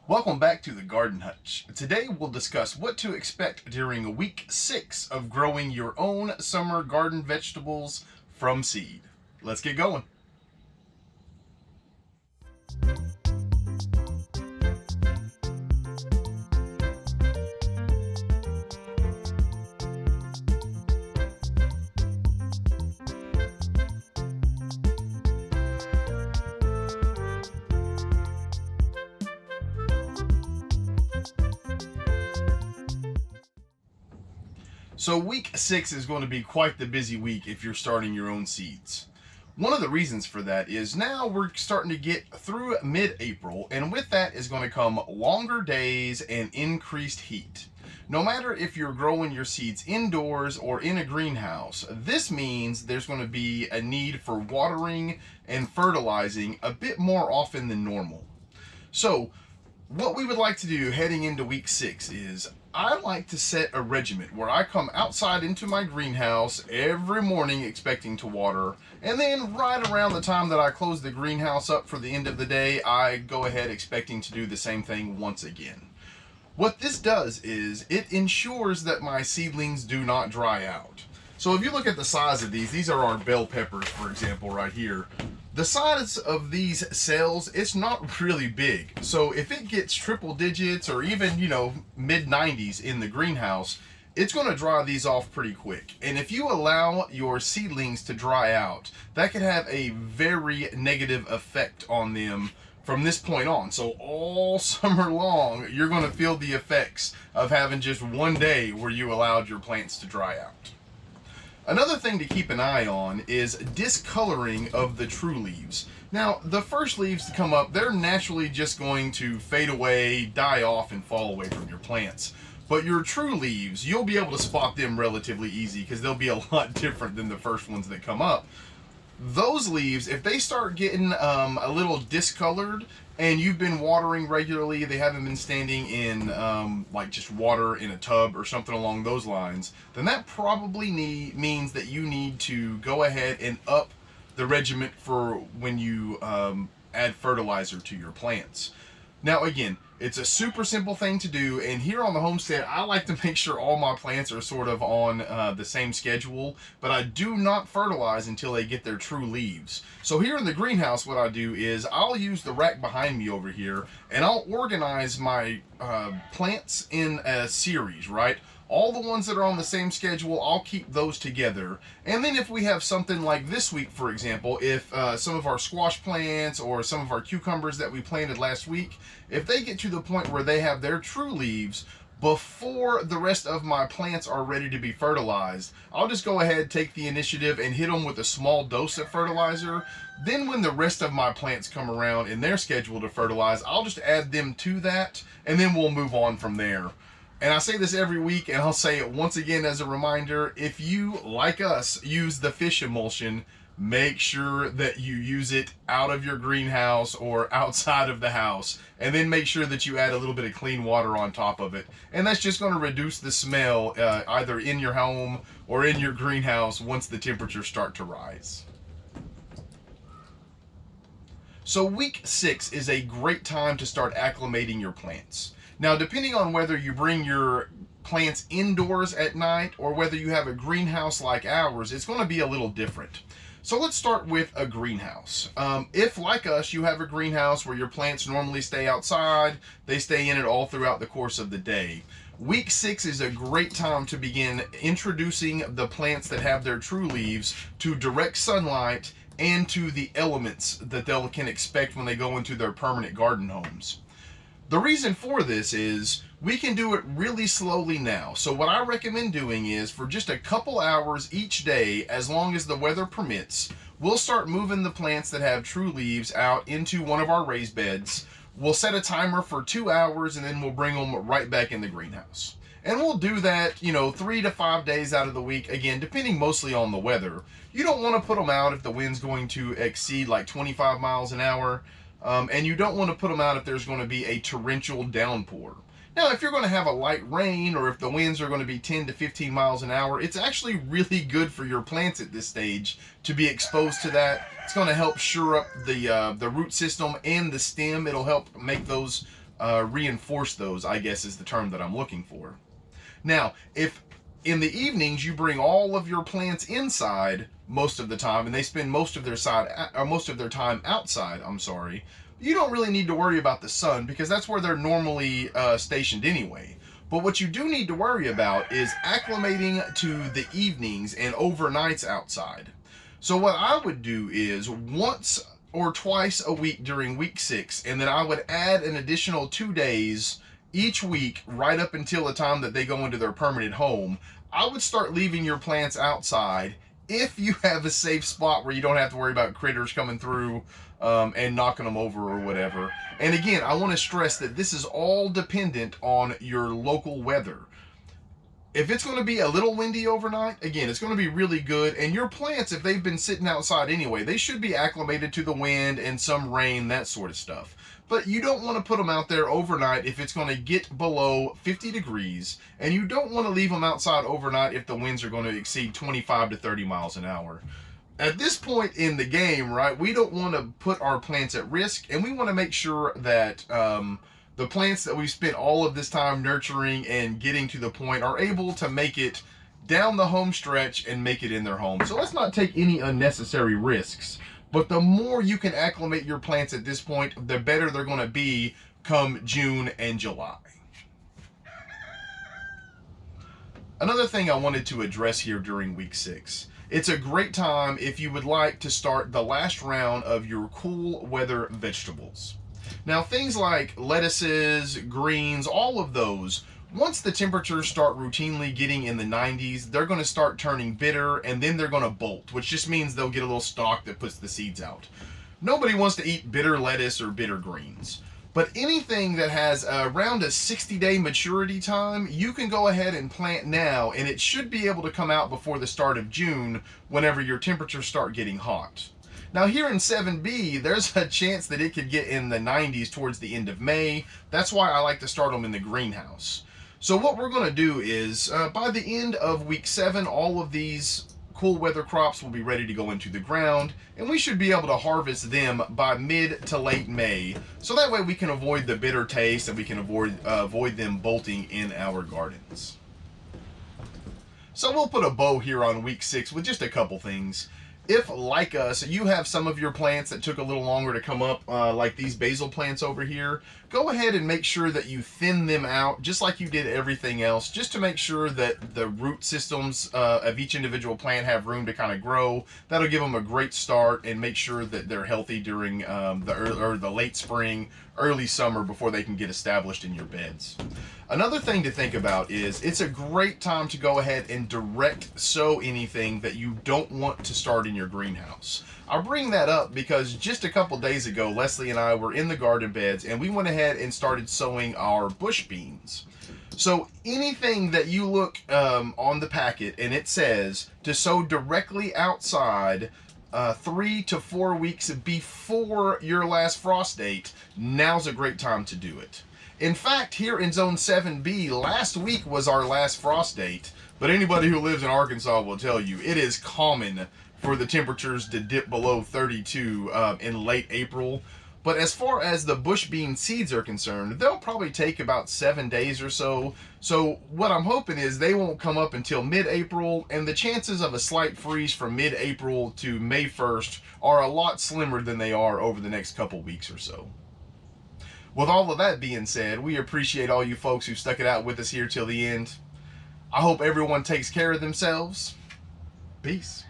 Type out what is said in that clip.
Welcome back to the Garden Hutch. Today we'll discuss what to expect during week 6 of growing your own summer garden vegetables from seed. Let's get going. So week 6 is going to be quite the busy week if you're starting your own seeds. One of the reasons for that is now we're starting to get through mid-April, and with that is going to come longer days and increased heat. No matter if you're growing your seeds indoors or in a greenhouse, this means there's going to be a need for watering and fertilizing a bit more often than normal. So what we would like to do heading into week 6 is I like to set a regiment where I come outside into my greenhouse every morning expecting to water, and then right around the time that I close the greenhouse up for the end of the day, I go ahead expecting to do the same thing once again. What this does is it ensures that my seedlings do not dry out. So if you look at the size of these are our bell peppers, for example, right here. The size of these cells, it's not really big. So if it gets triple digits or even, mid 90s in the greenhouse, it's going to dry these off pretty quick. And if you allow your seedlings to dry out, that could have a very negative effect on them from this point on. So all summer long, you're going to feel the effects of having just one day where you allowed your plants to dry out. Another thing to keep an eye on is discoloring of the true leaves. Now, the first leaves to come up, they're naturally just going to fade away, die off, and fall away from your plants. But your true leaves, you'll be able to spot them relatively easy because they'll be a lot different than the first ones that come up. Those leaves, if they start getting a little discolored and you've been watering regularly, they haven't been standing in like just water in a tub or something along those lines, then that probably means that you need to go ahead and up the regimen for when you add fertilizer to your plants. Now again, it's a super simple thing to do, and here on the homestead, I like to make sure all my plants are sort of on the same schedule, but I do not fertilize until they get their true leaves. So here in the greenhouse, what I do is I'll use the rack behind me over here, and I'll organize my plants in a series, right? All the ones that are on the same schedule, I'll keep those together. And then if we have something like this week, for example, if some of our squash plants or some of our cucumbers that we planted last week, if they get to the point where they have their true leaves before the rest of my plants are ready to be fertilized, I'll just go ahead, take the initiative, and hit them with a small dose of fertilizer. Then when the rest of my plants come around in their schedule to fertilize, I'll just add them to that, and then we'll move on from there. And I say this every week, and I'll say it once again as a reminder, if you, like us, use the fish emulsion, make sure that you use it out of your greenhouse or outside of the house, and then make sure that you add a little bit of clean water on top of it. And that's just going to reduce the smell either in your home or in your greenhouse once the temperatures start to rise. So week 6 is a great time to start acclimating your plants. Now, depending on whether you bring your plants indoors at night or whether you have a greenhouse like ours, it's going to be a little different. So let's start with a greenhouse. If, like us, you have a greenhouse where your plants normally stay outside, they stay in it all throughout the course of the day. Week 6 is a great time to begin introducing the plants that have their true leaves to direct sunlight and to the elements that they can expect when they go into their permanent garden homes. The reason for this is we can do it really slowly now. So what I recommend doing is for just a couple hours each day, as long as the weather permits, we'll start moving the plants that have true leaves out into one of our raised beds. We'll set a timer for 2 hours, and then we'll bring them right back in the greenhouse. And we'll do that, 3 to 5 days out of the week, again, depending mostly on the weather. You don't want to put them out if the wind's going to exceed like 25 miles an hour. And you don't want to put them out if there's going to be a torrential downpour. Now, if you're going to have a light rain or if the winds are going to be 10 to 15 miles an hour, it's actually really good for your plants at this stage to be exposed to that. It's going to help shore up the root system and the stem. It'll help make those reinforce those, I guess is the term that I'm looking for. Now, if in the evenings you bring all of your plants inside most of the time, and they spend most of their time outside, you don't really need to worry about the sun because that's where they're normally stationed anyway. But what you do need to worry about is acclimating to the evenings and overnights outside. So what I would do is once or twice a week during week 6, and then I would add an additional 2 days each week right up until the time that they go into their permanent home. I would start leaving your plants outside if you have a safe spot where you don't have to worry about critters coming through and knocking them over or whatever. And again, I want to stress that this is all dependent on your local weather. If it's going to be a little windy overnight, again, it's going to be really good. And your plants, if they've been sitting outside anyway, they should be acclimated to the wind and some rain, that sort of stuff. But you don't want to put them out there overnight if it's going to get below 50 degrees. And you don't want to leave them outside overnight if the winds are going to exceed 25 to 30 miles an hour. At this point in the game, right, we don't want to put our plants at risk. And we want to make sure that the plants that we've spent all of this time nurturing and getting to the point are able to make it down the home stretch and make it in their home. So let's not take any unnecessary risks. But the more you can acclimate your plants at this point, the better they're going to be come June and July. Another thing I wanted to address here during week 6. It's a great time if you would like to start the last round of your cool weather vegetables. Now, things like lettuces, greens, all of those, once the temperatures start routinely getting in the 90s, they're going to start turning bitter, and then they're going to bolt, which just means they'll get a little stalk that puts the seeds out. Nobody wants to eat bitter lettuce or bitter greens. But anything that has around a 60-day maturity time, you can go ahead and plant now, and it should be able to come out before the start of June whenever your temperatures start getting hot. Now here in 7B, there's a chance that it could get in the 90s towards the end of May. That's why I like to start them in the greenhouse. So what we're going to do is, by the end of week 7, all of these cool weather crops will be ready to go into the ground, and we should be able to harvest them by mid to late May. So that way we can avoid the bitter taste and we can avoid them bolting in our gardens. So we'll put a bow here on week 6 with just a couple things. If, like us, you have some of your plants that took a little longer to come up, like these basil plants over here, go ahead and make sure that you thin them out just like you did everything else, just to make sure that the root systems of each individual plant have room to kind of grow. That'll give them a great start and make sure that they're healthy during the late spring, early summer before they can get established in your beds. Another thing to think about is it's a great time to go ahead and direct sow anything that you don't want to start in your greenhouse. I bring that up because just a couple days ago, Leslie and I were in the garden beds and we went ahead and started sowing our bush beans. So anything that you look on the packet and it says to sow directly outside 3 to 4 weeks before your last frost date, now's a great time to do it. In fact, here in Zone 7B, last week was our last frost date, but anybody who lives in Arkansas will tell you it is common for the temperatures to dip below 32 in late April. But as far as the bush bean seeds are concerned, they'll probably take about 7 days or so. So what I'm hoping is they won't come up until mid-April, and the chances of a slight freeze from mid-April to May 1st are a lot slimmer than they are over the next couple weeks or so. With all of that being said, we appreciate all you folks who stuck it out with us here till the end. I hope everyone takes care of themselves. Peace.